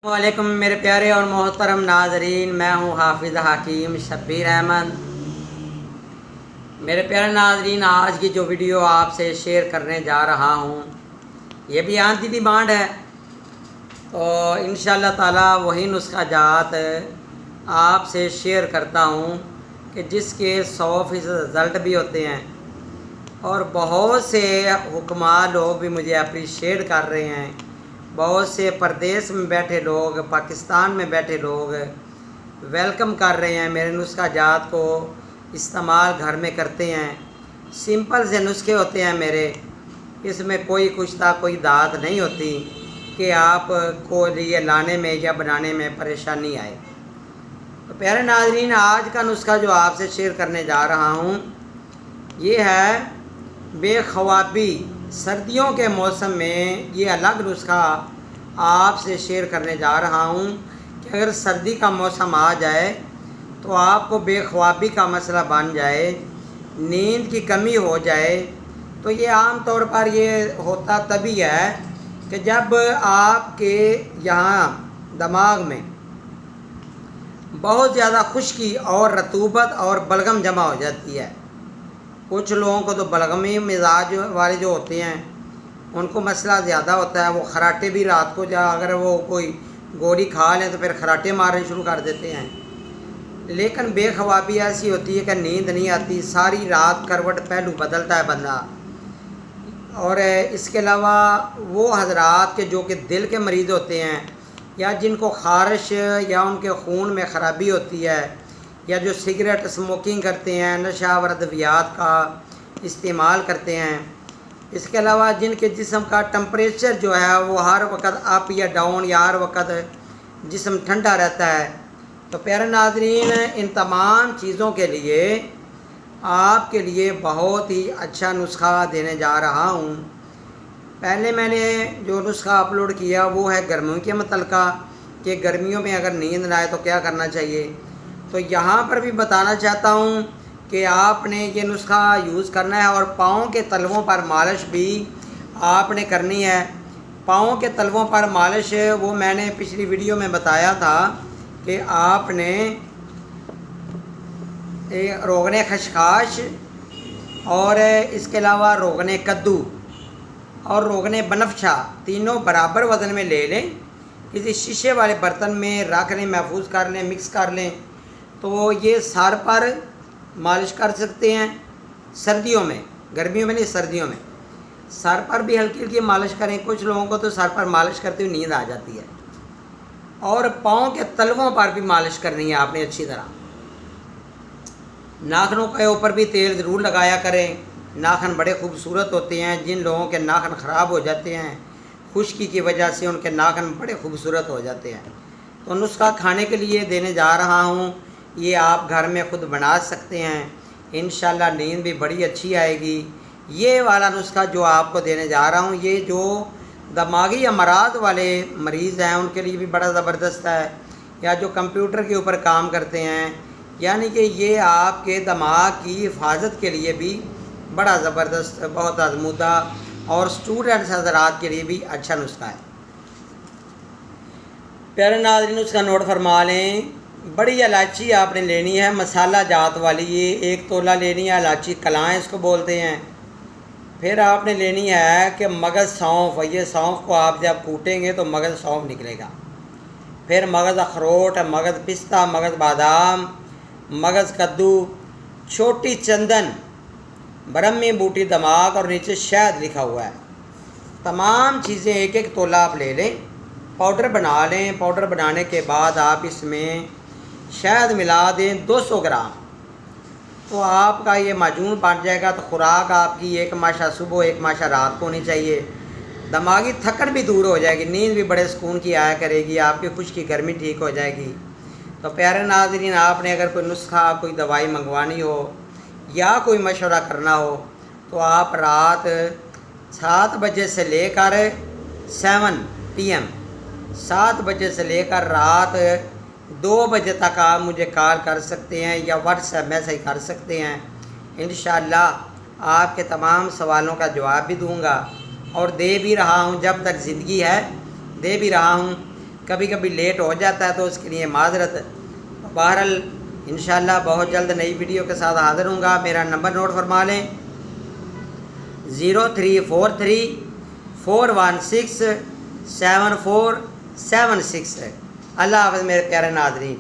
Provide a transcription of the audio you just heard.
वालेकुम मेरे प्यारे और मोहतरम नाजरीन, मैं हूँ हाफिज़ हकीम शब्बीर अहमद। मेरे प्यारे नाजरीन, आज की जो वीडियो आपसे शेयर करने जा रहा हूँ ये भी आंधी डिमांड है, तो इंशाअल्लाह ताला वही नुस्खा जात आपसे शेयर करता हूँ कि जिसके 100% रिज़ल्ट भी होते हैं और बहुत से हुक्मा लोग भी मुझे अप्रिशिएट कर रहे हैं। बहुत से परदेश में बैठे लोग, पाकिस्तान में बैठे लोग वेलकम कर रहे हैं, मेरे नुस्खा जात को इस्तेमाल घर में करते हैं। सिंपल से नुस्खे होते हैं मेरे, इसमें कोई कुछता कोई दाद नहीं होती कि आप को लिए लाने में या बनाने में परेशानी आए। तो प्यारे नाज़रीन, आज का नुस्खा जो आपसे शेयर करने जा रहा हूँ ये है बेख्वाबी। सर्दियों के मौसम में ये अलग नुस्खा आपसे शेयर करने जा रहा हूँ कि अगर सर्दी का मौसम आ जाए तो आपको बेख्वाबी का मसला बन जाए, नींद की कमी हो जाए, तो ये आम तौर पर ये होता तभी है कि जब आपके यहाँ दिमाग में बहुत ज़्यादा खुश्की और रतूबत और बलगम जमा हो जाती है। कुछ लोगों को तो बलगमी मिजाज वाले जो होते हैं उनको मसला ज़्यादा होता है, वो खराटे भी रात को अगर वो कोई गोली खा लें तो फिर खराटे मारने शुरू कर देते हैं। लेकिन बेख्वाबी ऐसी होती है कि नींद नहीं आती, सारी रात करवट पहलू बदलता है बंदा। और इसके अलावा वो हजरात के जो कि दिल के मरीज़ होते हैं या जिनको खारिश या उनके खून में ख़राबी होती है या जो सिगरेट स्मोकिंग करते हैं, नशावर अद्वियात का इस्तेमाल करते हैं, इसके अलावा जिनके जिस्म का टेम्परेचर जो है वो हर वक्त अप या डाउन या हर वक्त जिस्म ठंडा रहता है, तो प्यारे नाज़रीन, इन तमाम चीज़ों के लिए आपके लिए बहुत ही अच्छा नुस्खा देने जा रहा हूँ। पहले मैंने जो नुस्खा अपलोड किया वो है गर्मियों के मुतल्लिका कि गर्मियों में अगर नींद ना आए तो क्या करना चाहिए। तो यहाँ पर भी बताना चाहता हूँ कि आपने ये नुस्खा यूज़ करना है और पाँव के तलवों पर मालिश भी आपने करनी है। पाँव के तलवों पर मालिश वो मैंने पिछली वीडियो में बताया था कि आपने रोगने खशखाश और इसके अलावा रोगने कद्दू और रोगने बनफशा तीनों बराबर वज़न में ले लें, किसी शीशे वाले बर्तन में रख लें, महफूज कर लें, मिक्स कर लें। तो ये सर पर मालिश कर सकते हैं सर्दियों में, गर्मियों में नहीं, सर्दियों में सर पर भी हल्की हल्की मालिश करें। कुछ लोगों को तो सर पर मालिश करते हुए नींद आ जाती है। और पाँव के तलवों पर भी मालिश करनी है आपने अच्छी तरह। नाखनों के ऊपर भी तेल ज़रूर लगाया करें। नाखन बड़े खूबसूरत होते हैं। जिन लोगों के नाखन ख़राब हो जाते हैं खुश्की की वजह से, उनके नाखन बड़े खूबसूरत हो जाते हैं। तो नुस्खा खाने के लिए देने जा रहा हूँ, ये आप घर में ख़ुद बना सकते हैं। इंशाल्लाह नींद भी बड़ी अच्छी आएगी। ये वाला नुस्खा जो आपको देने जा रहा हूँ ये जो दिमागी अमराज वाले मरीज़ हैं उनके लिए भी बड़ा ज़बरदस्त है, या जो कंप्यूटर के ऊपर काम करते हैं, यानी कि ये आपके दिमाग की हिफाजत के लिए भी बड़ा ज़बरदस्त, बहुत आजमूदा और स्टूडेंट्स हज़रात के लिए भी अच्छा नुस्खा है। प्यारे नाज़रीन, उसका नोट फरमा लें। बड़ी इलायची आपने लेनी है, मसाला जात वाली, ये 1 तोला लेनी है। इलायची कलाएँ इसको बोलते हैं। फिर आपने लेनी है कि मगज़ सौंफ, ये सौंफ को आप जब कूटेंगे तो मगज़ सौंफ निकलेगा। फिर मगज़ अखरोट, मगज़ पिस्ता, मगज़ बादाम, मगज़ कद्दू, छोटी चंदन, ब्रह्मी बूटी दमाग और नीचे शहद लिखा हुआ है। तमाम चीज़ें 1-1 तोला आप ले लें, पाउडर बना लें। पाउडर बनाने के बाद आप इसमें शहद मिला दें 200 ग्राम, तो आपका ये माजून बन जाएगा। तो खुराक आपकी एक माशा सुबह, एक माशा रात को होनी चाहिए। दिमागी थकन भी दूर हो जाएगी, नींद भी बड़े सुकून की आया करेगी, आपकी खुश्की गर्मी ठीक हो जाएगी। तो प्यारे नाज़रीन, आपने अगर कोई नुस्खा, कोई दवाई मंगवानी हो या कोई मशवरा करना हो तो आप रात 7 बजे से लेकर 7 PM, 7 बजे से लेकर रात 2 बजे तक आप मुझे कॉल कर सकते हैं या व्हाट्सएप मैसेज कर सकते हैं। इंशाअल्लाह आपके तमाम सवालों का जवाब भी दूंगा और दे भी रहा हूं, जब तक ज़िंदगी है दे भी रहा हूं। کبھی کبھی لیٹ ہو جاتا ہے تو اس کے لیے معذرت. بہرحال انشاءاللہ بہت جلد نئی ویڈیو کے ساتھ حاضر ہوں گا. میرا نمبر نوٹ فرما لیں 0343 416 7476. اللہ حافظ میرے پیارے ناظرین.